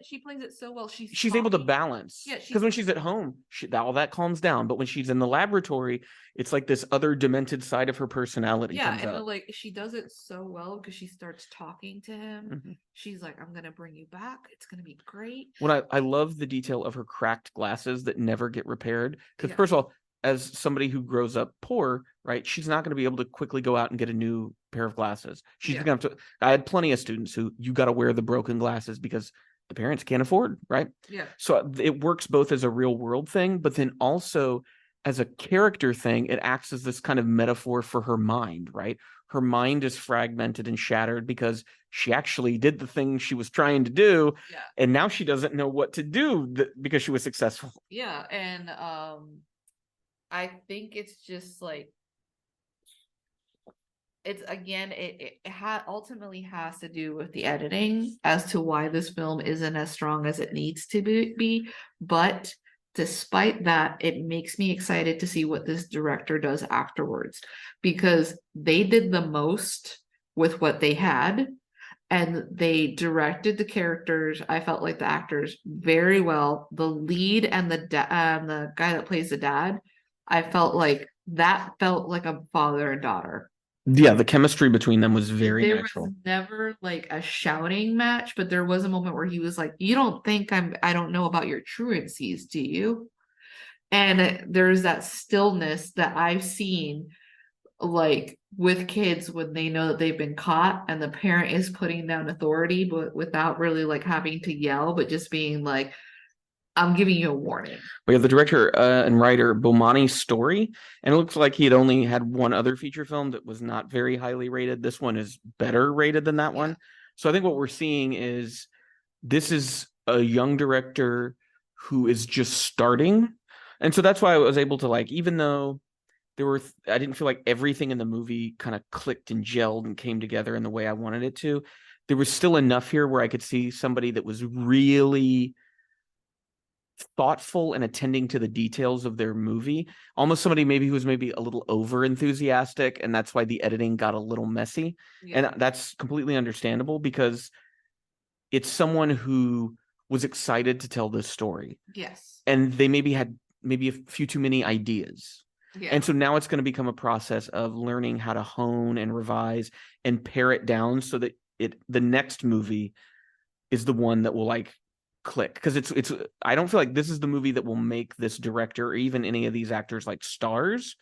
she plays it so well. She's able to balance. Yeah, because when she's at home, all that calms down. But when she's in the laboratory, it's like this other demented side of her personality. Yeah, comes out. Like she does it so well because she starts talking to him. She's like, "I'm gonna bring you back. It's gonna be great." When I love the detail of her cracked glasses that never get repaired. Because first of all, as somebody who grows up poor, right, she's not going to be able to quickly go out and get a new pair of glasses. She's going to have to. I had plenty of students who you got to wear the broken glasses because the parents can't afford, right? Yeah. So it works both as a real world thing, but then also as a character thing, it acts as this kind of metaphor for her mind, right? Her mind is fragmented and shattered because she actually did the thing she was trying to do, and now she doesn't know what to do because she was successful. Yeah, and I think it's just like it's again it ultimately has to do with the editing as to why this film isn't as strong as it needs to be. But despite that, it makes me excited to see what this director does afterwards, because they did the most with what they had, and they directed the characters. I felt like the actors very well. The lead and the guy that plays the dad, I felt like that felt like a father and daughter. Yeah, the chemistry between them was very natural. Was never like a shouting match, but there was a moment where he was like, "You don't think I don't know about your truancies, do you?" And there's that stillness that I've seen like with kids when they know that they've been caught and the parent is putting down authority, but without really like having to yell, but just being like, I'm giving you a warning. We have the director and writer Bomani Story, and it looks like he had only had one other feature film that was not very highly rated. This one is better rated than that one. So I think what we're seeing is this is a young director who is just starting. And so that's why I was able to, like, even though I didn't feel like everything in the movie kind of clicked and gelled and came together in the way I wanted it to, there was still enough here where I could see somebody that was really thoughtful and attending to the details of their movie. Almost somebody maybe who was maybe a little over enthusiastic, and that's why the editing got a little messy. And that's completely understandable because it's someone who was excited to tell this story. Yes. And they maybe had a few too many ideas. Yeah. And so now it's going to become a process of learning how to hone and revise and pare it down so that the next movie is the one that will like click. Because it's I don't feel like this is the movie that will make this director or even any of these actors like stars,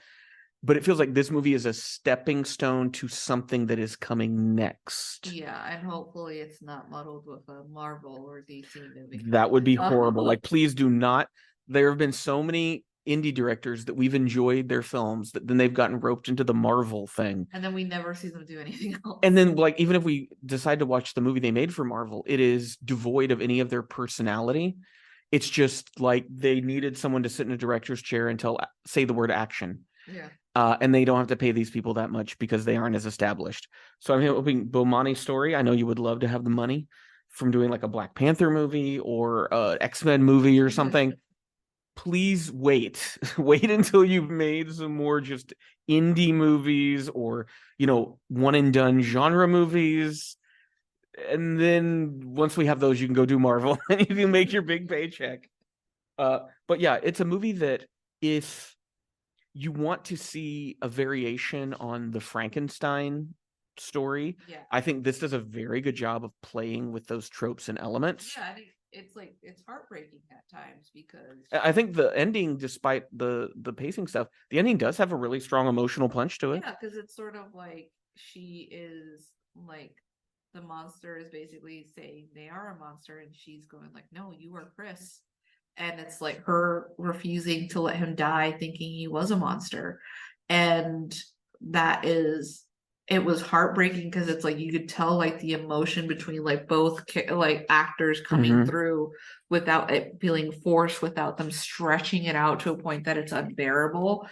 but it feels like this movie is a stepping stone to something that is coming next. Yeah, and hopefully it's not muddled with a Marvel or DC movie. That would be horrible. Like, please do not. There have been so many indie directors that we've enjoyed their films that then they've gotten roped into the Marvel thing. And then we never see them do anything else. And then, like, even if we decide to watch the movie they made for Marvel, it is devoid of any of their personality. It's just like they needed someone to sit in a director's chair and say the word action. Yeah. And they don't have to pay these people that much because they aren't as established. So I'm hoping Bomani Story, I know you would love to have the money from doing like a Black Panther movie or a X-Men movie or something. Please wait until you've made some more just indie movies or, one and done genre movies. And then once we have those, you can go do Marvel and you can make your big paycheck. But yeah, it's a movie that if you want to see a variation on the Frankenstein story, I think this does a very good job of playing with those tropes and elements. Yeah, I think it's heartbreaking at times because I think the ending, despite the pacing stuff, the ending does have a really strong emotional punch to it. Yeah, because it's sort of like she is like the monster is basically saying they are a monster, and she's going like, "No, you are Chris." And it's like her refusing to let him die, thinking he was a monster. And it was heartbreaking because it's like you could tell like the emotion between like both like actors coming through without it feeling forced, without them stretching it out to a point that it's unbearable.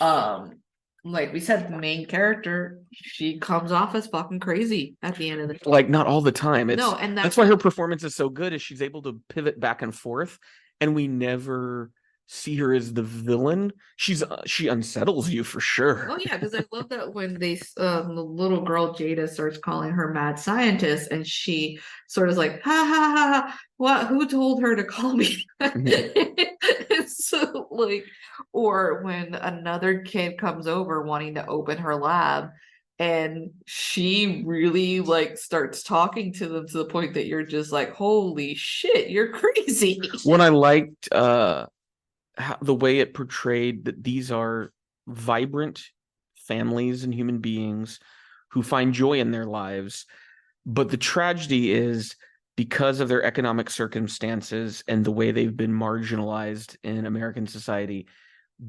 Like we said, the main character, she comes off as fucking crazy at the end of the day. Like, not all the time. No, and that's why her performance is so good, is she's able to pivot back and forth, and we never see her as the villain. She unsettles you for sure. Oh yeah, because I love that when the little girl Jada starts calling her mad scientist, and she sort of is like, ha ha ha ha, what? Who told her to call me? It's so like, or when another kid comes over wanting to open her lab, and she really like starts talking to them to the point that you're just like, holy shit, you're crazy. When I liked the way it portrayed that these are vibrant families and human beings who find joy in their lives, but the tragedy is because of their economic circumstances and the way they've been marginalized in American society,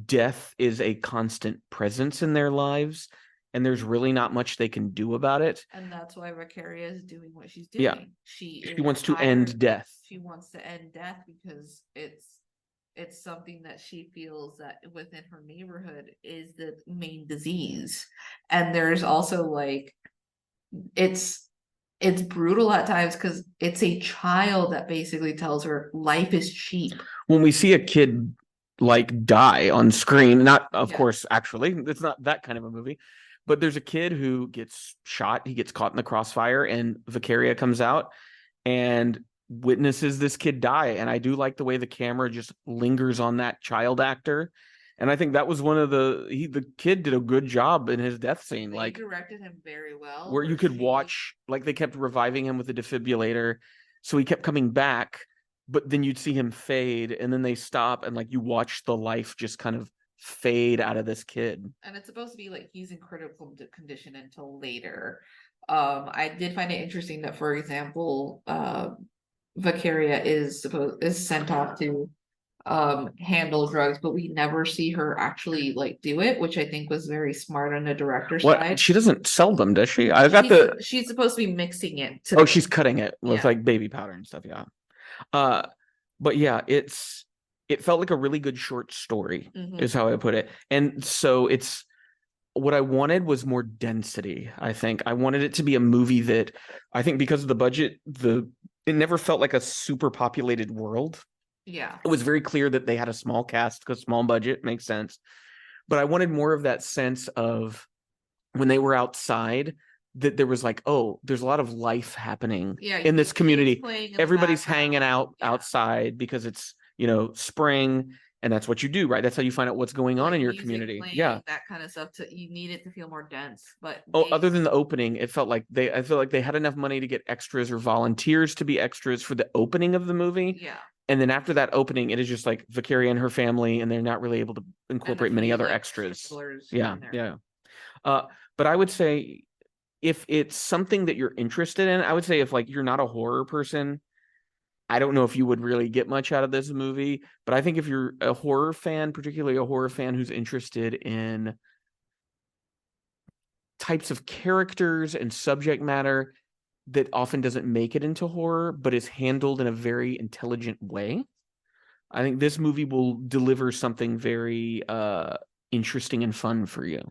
death is a constant presence in their lives, and there's really not much they can do about it. And that's why Vicaria is doing what she's doing. Yeah. She wants to end death. She wants to end death because it's something that she feels that within her neighborhood is the main disease. And there's also like, it's brutal at times because it's a child that basically tells her life is cheap. When we see a kid like die on screen, not of course, actually, it's not that kind of a movie, but there's a kid who gets shot, he gets caught in the crossfire, and Vicaria comes out and witnesses this kid die. And I do like the way the camera just lingers on that child actor. And I think that was one of the kid did a good job in his death scene. They like directed him very well. Where you could watch, like they kept reviving him with a defibrillator. So he kept coming back, but then you'd see him fade, and then they stop, and like you watch the life just kind of fade out of this kid. And it's supposed to be like he's in critical condition until later. I did find it interesting that, for example, Vicaria is sent off to handle drugs, but we never see her actually like do it, which I think was very smart on the director's side. She doesn't sell them, does she? I got She's supposed to be mixing it. Oh, she's cutting it with like baby powder and stuff. Yeah. But yeah, it felt like a really good short story, is how I put it. And so what I wanted was more density. I think I wanted it to be a movie that, I think because of the budget, it never felt like a super populated world. Yeah. It was very clear that they had a small cast because small budget makes sense. But I wanted more of that sense of when they were outside, that there was like, oh, there's a lot of life happening in this community. Everybody's hanging out outside because it's, spring, and that's what you do, right? That's how you find out what's going on in your community. Yeah. That kind of stuff. You need it to feel more dense. But other than the opening, I felt like they had enough money to get extras or volunteers to be extras for the opening of the movie. Yeah. And then after that opening, it is just like Victoria and her family, and they're not really able to incorporate many other extras. Yeah. But I would say, if it's something that you're interested in, I would say if like you're not a horror person, I don't know if you would really get much out of this movie. But I think if you're a horror fan, particularly a horror fan who's interested in types of characters and subject matter that often doesn't make it into horror, but is handled in a very intelligent way, I think this movie will deliver something very interesting and fun for you.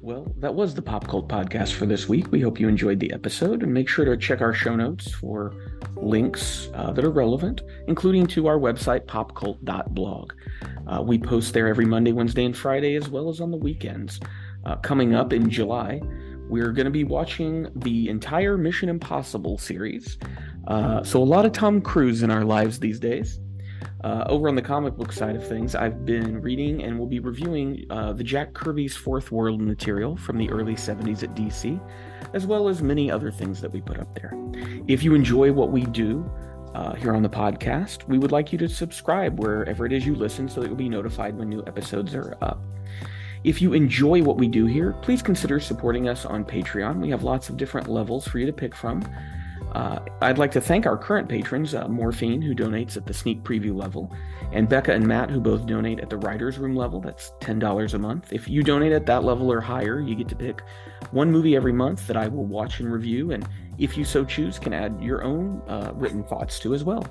Well, that was the Pop Cult Podcast for this week. We hope you enjoyed the episode, and make sure to check our show notes for links that are relevant, including to our website, popcult.blog. We post there every Monday, Wednesday, and Friday, as well as on the weekends. Coming up in July, we're going to be watching the entire Mission Impossible series. So a lot of Tom Cruise in our lives these days. Over on the comic book side of things, I've been reading and will be reviewing the Jack Kirby's Fourth World material from the early 70s at DC, as well as many other things that we put up there. If you enjoy what we do here on the podcast, we would like you to subscribe wherever it is you listen so that you'll be notified when new episodes are up. If you enjoy what we do here, please consider supporting us on Patreon. We have lots of different levels for you to pick from. I'd like to thank our current patrons, Morphine, who donates at the sneak preview level, and Becca and Matt, who both donate at the writer's room level. That's $10 a month. If you donate at that level or higher, you get to pick one movie every month that I will watch and review, and if you so choose, can add your own written thoughts to as well.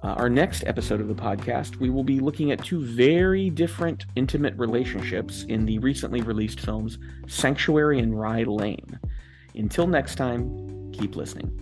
Our next episode of the podcast, we will be looking at two very different intimate relationships in the recently released films Sanctuary and Rye Lane. Until next time, keep listening.